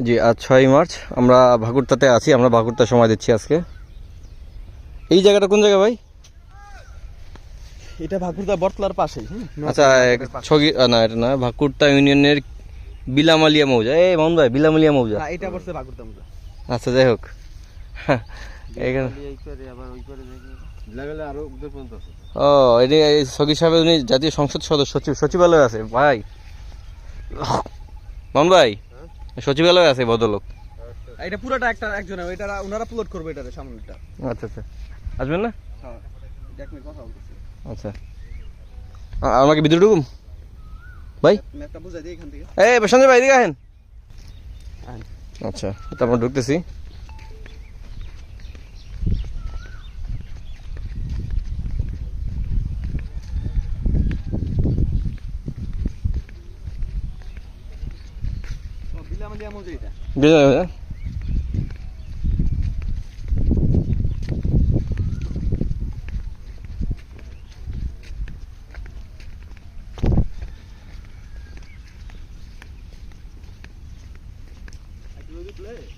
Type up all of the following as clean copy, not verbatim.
জি আজ 6 মার্চ আমরা ভাগুরতাতে আছি। আমরা ভাগুরতা সময় দিচ্ছি আজকে। এই জায়গাটা কোন জায়গা ভাই? এটা ভাগুরতা বটতলার পাশেই। আচ্ছা ছগি না এটা না, ভাকুরতা ইউনিয়নের বিলামালিয়া মৌজা। এই মোহন ভাই, বিলামালিয়া মৌজা। না এটা পড়ছে ভাগুরতা মৌজা। আচ্ছা যাই হোক, এখানে আরো উত্তর পর্যন্ত আছে। ও এটি সগি সাহেব, উনি জাতীয় সংসদ সদস্য, সচিবালয় আছে ভাই। মোহন ভাই সচিবালয় আছে ভদ্রলোক। এটা পুরোটা একটা একজনে, এটা ওনারা প্লট করবে এটারে সামনেটা। আচ্ছা আচ্ছা, আসবেন না? হ্যাঁ দেখ আমি কথা বলতেছি। আচ্ছা আমাকে ভিতরে ঢুকুম ভাই, ম্যাপটা বুঝাই দিই এখান থেকে। এই সঞ্জয় ভাই এদিকে আহেন। আচ্ছা তারপর ঢুকতেছি। বিলামালিয়া মৌজা এটা।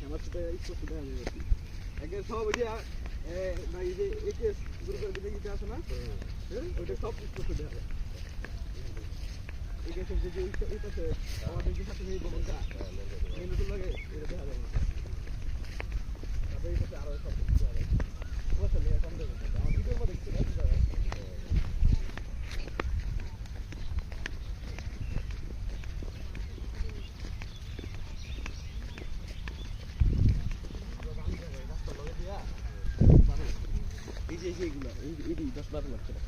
আমার সাথে স্পষ্ট দেখা যায় আগে সব ওই যে না এই যে একে গ্রুপের দিকে যেটা আছে না, ওইটা সব স্পষ্ট দেখা যায়। একে সব যে এই পাশে আমাদের যে সাথে এই ভবনটা এই নতুন লাগে এটা দেখা যায় না। তারপরে এই পাশে আরো সব দেখা যায়। ওটা নিয়ে কম দেবে আমার ভিডিওর মধ্যে দেখতে দেখা যায়। এই যে এইগুলো এই 10-12 লাখ টাকা,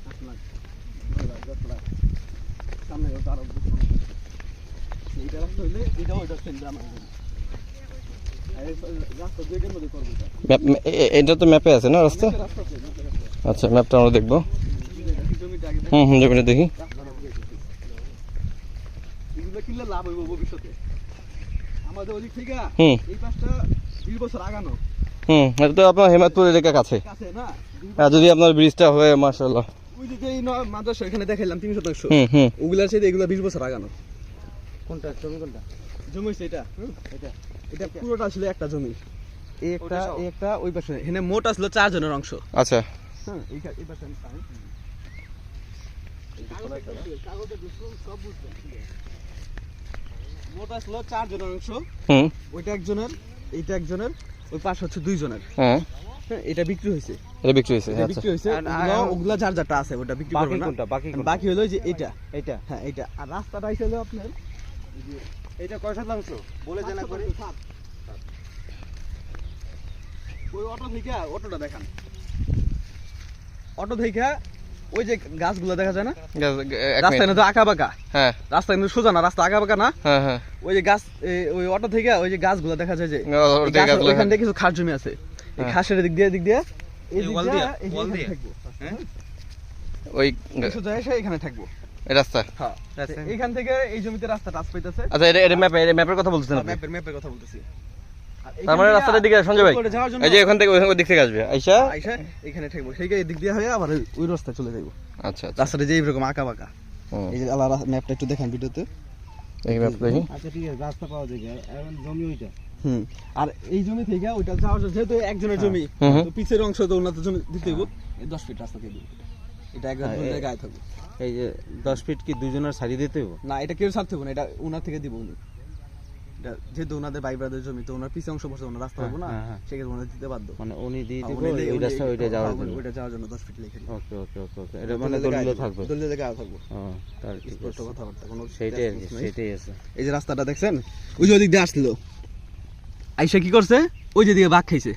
8 লাখ 10 লাখ সামনে আরো এইটা রাস্তা হইলে এটা ওইটা সেন্টার আমার রাস্তা দুইটার মধ্যে করবো। এটা তো ম্যাপে আছে না রাস্তা? আচ্ছা ম্যাপটা আমরা দেখবো। জমিটা দেখি। এগুলো কিনলে লাভ হইব ভবিষ্যতে আমাদের ওদিক থেকে। এই পাশটা 20 বছর আগানো। এটা তো আপনার হেমায়তপুর এলাকার কাছে না, যদি আপনার ব্রিজটা হয়ে মাশাআল্লাহ। ওই যে এই মাদ্রাসা এখানে দেখাইলাম 300 ওগুলার সাথে এগুলা 20 বছর আগানো। কোনটা জমি? কোনটা জমি হইছে এটা? এটা এটা পুরোটা আসলে একটা জমি। এই একটা ওই পাশে এখানে মোট আসলে 4 জনের অংশ। আচ্ছা হ্যাঁ এই পাশে মোট আসলে 4 জনের অংশ। ওইটা একজনের, এইটা একজনের, ওই পাশ হচ্ছে 2 জনের। হ্যাঁ এটা বিক্রি হইছে। এটা বিক্রি হইছে। এটা বিক্রি হইছে। ওগুলা যার যারটা আছে ওটা বিক্রি করবে না। বাকি হলো যে এটা হ্যাঁ এটা। আর রাস্তাটা হইলো আপনার এটা কয় শতাংশ বলে জানা করে। ওই অটো থেকে অটোটা দেখান। অটো থেকে ওই যে গাছগুলো দেখা যায় না, রাস্তা কিন্তু আঁকা বাঁকা। হ্যাঁ রাস্তা কিন্তু সোজা না, রাস্তা আঁকা বাঁকা না। হ্যাঁ হ্যাঁ ওই যে গাছ, ওই অটো থেকে ওই যে গাছগুলো দেখা যায় যে ওইখান থেকে কিছু খাস জমি আছে। এই খাসের দিক দিয়ে এই ওয়াল দিয়ে থাকবো। হ্যাঁ ওই সোজা এসে এখানে থাকবো এই রাস্তা। হ্যাঁ এইখান থেকে এই জমিতে রাস্তা টাচ পাইতেছে। আচ্ছা এটা ম্যাপের কথা বলতেছেন আপনি? ম্যাপের কথা বলতেছি। তার মানে রাস্তাটার দিকে সঞ্জয় ভাই এই যে এখান থেকে ওই দিক থেকে আসবে, আইসা এখানে থাকবো, সেই দিক দিয়ে হয়ে আবার ওই রাস্তায় চলে যাবো। আচ্ছা রাস্তাটা যে এইরকম আঁকা বাঁকা। এই যে আলাদা ম্যাপটা একটু দেখান ভিডিওতে। এই ম্যাপ দেখি। আচ্ছা ঠিক আছে, রাস্তা পাওয়া যায় এখন জমি ওইটা। আর এই জমি থেকে ওইটা যাওয়ার যেহেতু একজনের জমি, তো পিছের অংশ তো ওনাদের জমি দিতে হবে। এই 10 ফিট রাস্তা থেকে এটা একজন গায়ে থাকবে। এই যে 10 ফিট কি দুইজনের সারি দিতে হবে? না এটা কেউ ছাড়তে হবে না, এটা ওনার থেকে দিব উনি। এটা যেহেতু ওনাদের ভাই ব্রাদার জমি, তো ওনার পিছে অংশ বসে ওনার রাস্তা হবে না, সেক্ষেত্রে ওনাদের দিতে বাধ্য। মানে উনি দিয়ে দিব ওই রাস্তা ওইটা যাওয়ার জন্য। ওইটা যাওয়ার জন্য 10 ফিট লিখে। ওকে ওকে ওকে ওকে এটা মানে দলিল থাকবে। দলিল গায়ে থাকবে। হ্যাঁ তার ঠিক স্পষ্ট কথাবার্তা কোনো সেটাই আছে। এই যে রাস্তাটা দেখছেন, ওই যে ওদিক দিয়ে আসছিল, আইসা কি করছে ওই যে দিকে বাঘ খাইছে।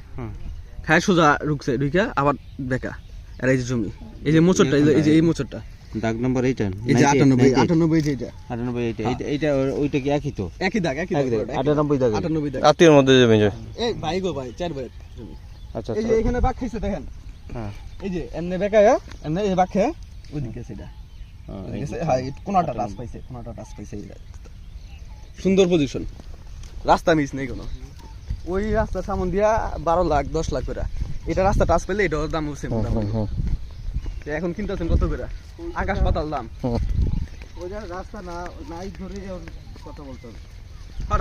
খায় সোজা রুকছে, ঢুকে আবার বেকা। আর এই যে জমি, এই যে মোচরটা, এই যে এই মোচরটা দাগ নাম্বার এইটা, এই যে 98 যেটা 98 এইটা ওইটা কি একই তো? একই দাগ 98 দাগ। 98 দাগ আত্মীয়ের মধ্যে জমি। এই ভাই গো ভাই, 4 ভাই জমি। আচ্ছা এই যে এখানে বাঘ খাইছে দেখেন। হ্যাঁ এই যে এমনে বেকায়া, এমনে এই বাঘ খায় ওইদিকে সেটা। হ্যাঁ কোনটা টাচ পাইছে, এই সুন্দর পজিশন, রাস্তা মিস নেই কোনো। ওই রাস্তা সামন দিয়া 12 লাখ 10 লাখ করে। এটা রাস্তা টাচ পেলে এটার দাম হচ্ছে এখন কিনতেছেন কত করে? আকাশ পাতাল দাম। ওই রাস্তা না নাই ধরে কথা বলতে হবে।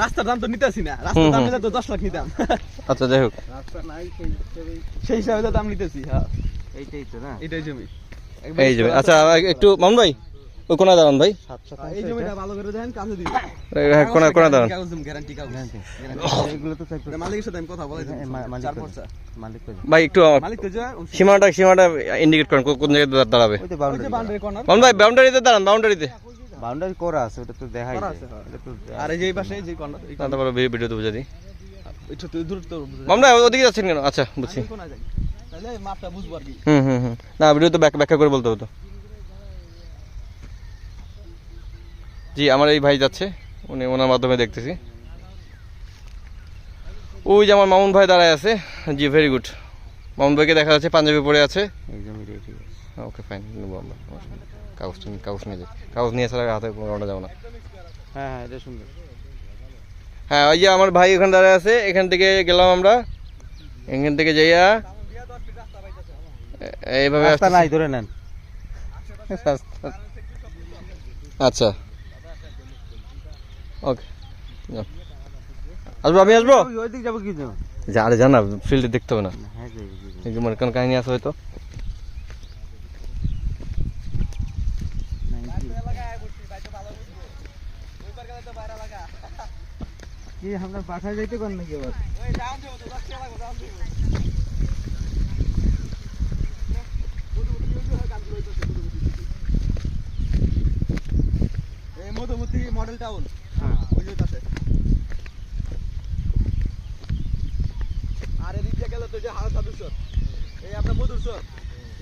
রাস্তার দাম তো নিতেছি না, রাস্তার দাম নিলে তো 10 লাখ নিতাম। আচ্ছা যাই হোক, রাস্তা নাই সেই হিসেবে সেই হিসাবে তো দাম নিতেছি। হ্যাঁ এইটাই তো না। এটাই জমি। এই যে আচ্ছা একটু মামুন ভাই ওই কোনায় দাঁড়ান ভাই, 7 এই জমিটা ভালো করে দেখেন, কাছে দিন। হ্যাঁ কোনায় দাঁড়ান। কাগজ দিন, গ্যারান্টি কাগজ। এগুলো তো চাই মালিকের সাথে আমি কথা বলে দিই। মালিক চার কই? পর্চা। মালিক কই? ভাই একটু মালিক তো যা সীমাটা ইন্ডিকেট করেন কোন জায়গায় দাঁড়াবে। ওই তো ওই যে বাউন্ডারি কর্নার মামুন ভাই বাউন্ডারিতে দাঁড়ান, বাউন্ডারিতে। বাউন্ডারি করা আছে, ওটা তো দেখাই করা যায়। আছে, হ্যাঁ। এটা তো আর এই যে এই পাশে এই যে কর্নার, এই তারপরে ভিডিওতে বুঝে দিই। একটু দূর তো মামুন ভাই ওদিকে যাচ্ছেন কেন? আচ্ছা বুঝছি। কোনা যাই, তাহলে মাপটা বুঝবো আর কি। হুম না ভিডিওতে ব্যাখ্যা করে বলতে হতো। জি আমার এই ভাই যাচ্ছে, ওনার মাধ্যমে দেখতেছি। ওই যে আমার মামুন ভাই দাঁড়ায় আছে। জি ভেরি গুড। মামুন ভাইকে দেখা যাচ্ছে, পাঞ্জাবি পরে আছে। এই জমিটাই ঠিক আছে। ওকে ফাইন, নেবো আমরা। কাগজ নিয়ে যাই, কাগজ নিয়ে আসার আগে হাতে কোনো যাবো না। হ্যাঁ এটা সুন্দর। হ্যাঁ ওই যে আমার ভাই ওখানে দাঁড়ায় আছে, এখান থেকে গেলাম আমরা, এখান থেকে যাইয়া এইভাবে রাস্তা নাই, ধরে নেন। আচ্ছা ওকে আসবো, আমি আসবো। ওই দিক যাবো কি জন্য? আরে জানা ফিল্ডে দেখতে হবে না, হ্যাঁ যাই কি জন্য? এই যে মনে কোন কাহিনী আছে হয়তো। কি আমরা বাসায় যাইতে পার নাকি আবার? এই মধুমতি মডেল টাউন, হ্যাঁ ওই যে পাশে। আর এদিক দিয়ে গেলে তো যে হাওড়া সাধুসর, এই আপনার মধুরসর,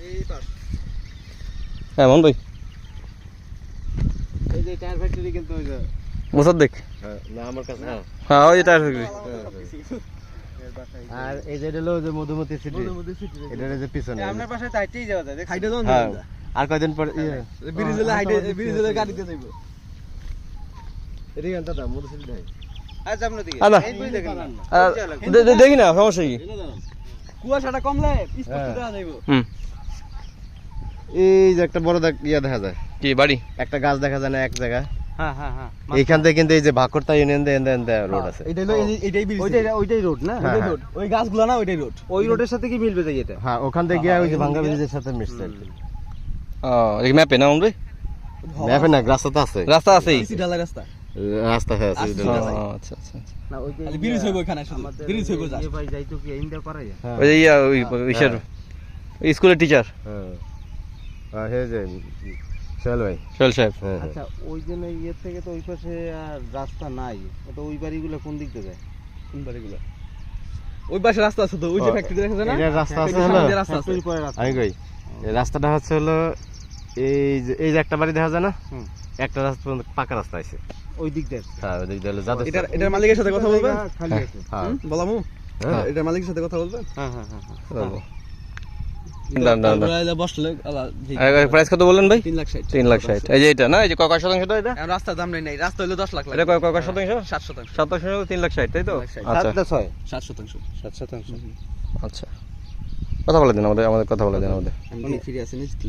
এই পাশ। হ্যাঁ মন ভাই এই যে টায়ার ফ্যাক্টরি কিন্তু ওই যে মুসাদ্দেক। না আমার কাছে হ্যাঁ ওই যে টায়ার ফ্যাক্টরি। আর এই যে হলো যে মধুমতি সিটি, মধুমতি সিটি, এটা যে পিছনে আপনার পাশে তাইতেই যাওয়া যায়, হাইটে যাওয়া হ্যাঁ। যায়। আর কয়দিন পর ব্রিজেলে হাইটে, ব্রিজেলে গাড়িতে যাইবো। এদিকে আনতে দাও মধুমতি সিটি দেখাই। আচ্ছা আপনার দিকে আদা। এই বই দেখেন না। দেখি না সমস্যা কি। কুয়াশাটা কমলে স্পষ্ট দেখা যাইবো। হুম এই যে একটা বড় ইয়া দেখা যায়, কি বাড়ি? একটা গাছ দেখা যায় না এক জায়গায়। হ্যাঁ হ্যাঁ হ্যাঁ, এইখান থেকে কিন্তু এই যে ভাকরতা ইউনিয়ন দিয়ে রোড আছে। এটা হলো এইটাই ব্রিজ, ওইটাই রোড না? ওইটাই রোড, ওই গাছগুলো না ওইটাই রোড। ওই রোডের সাথে কি মিলবে যাই এটা? হ্যাঁ ওখান থেকে গিয়ে ওই যে ভাঙ্গা ব্রিজের সাথে মিশছে। এই ম্যাপে না মন ভাই? ম্যাপে না, রাস্তা তো আছে। রাস্তা আছেই। সিসি ঢালাই রাস্তা। রাস্তা হ্যাঁ আছে। আচ্ছা, আচ্ছা আচ্ছা আচ্ছা। না ওই খালি ব্রিজ হইবো এখানে, শুধু ব্রিজ হইবো যা। ভাই যাইতো কি ইন্ডা পারা যায়? ওই যে ওই ইসের স্কুলের টিচার হ্যাঁ হে যে চল ভাই। সোহেল সাহেব। আচ্ছা ওই জন্য ইয়ে থেকে তো ওই পাশে আর রাস্তা নাই, তো ওই বাড়িগুলো কোন দিক দিয়ে যায়? কোন বাড়িগুলো? ওই পাশে রাস্তা আছে তো, ওই যে ফ্যাক্টরি দেখা যায় না? এটার রাস্তা আছে ফ্যাক্টরির হলো সামনে যে রাস্তা আছে। ফ্যাক্টরির পরে রাস্তা। আমি কই এই রাস্তাটা হচ্ছে হলো এই যে একটা বাড়ি দেখা যায় না, একটা রাস্তা পর্যন্ত পাকা রাস্তা আছে ওই দিক দিয়ে। হ্যাঁ ওই দিক দিয়ে হলো যাদের এটার মালিকের সাথে কথা বলবেন? খালি আছে। হ্যাঁ বলামু? হ্যাঁ। এটার মালিকের সাথে কথা বলবেন? হ্যাঁ হ্যাঁ হ্যাঁ। বসলে প্রাইস কত বললেন ভাই? 3,60,000। 3,60,000। এই যে এটা না, এই যে কয় শতাংশ তো এটা? এখন রাস্তার দাম নাই, রাস্তা হইলো 10 লাখ এটা কয় শতাংশ? 7%। 7% 3,60,000 তাই তো? 3,60,000 আচ্ছা 7%। 7%। আচ্ছা কথা বলে দিন আমাদের কথা বলে দিন আমাদের। আমি ফিরে আসেনি, আসতে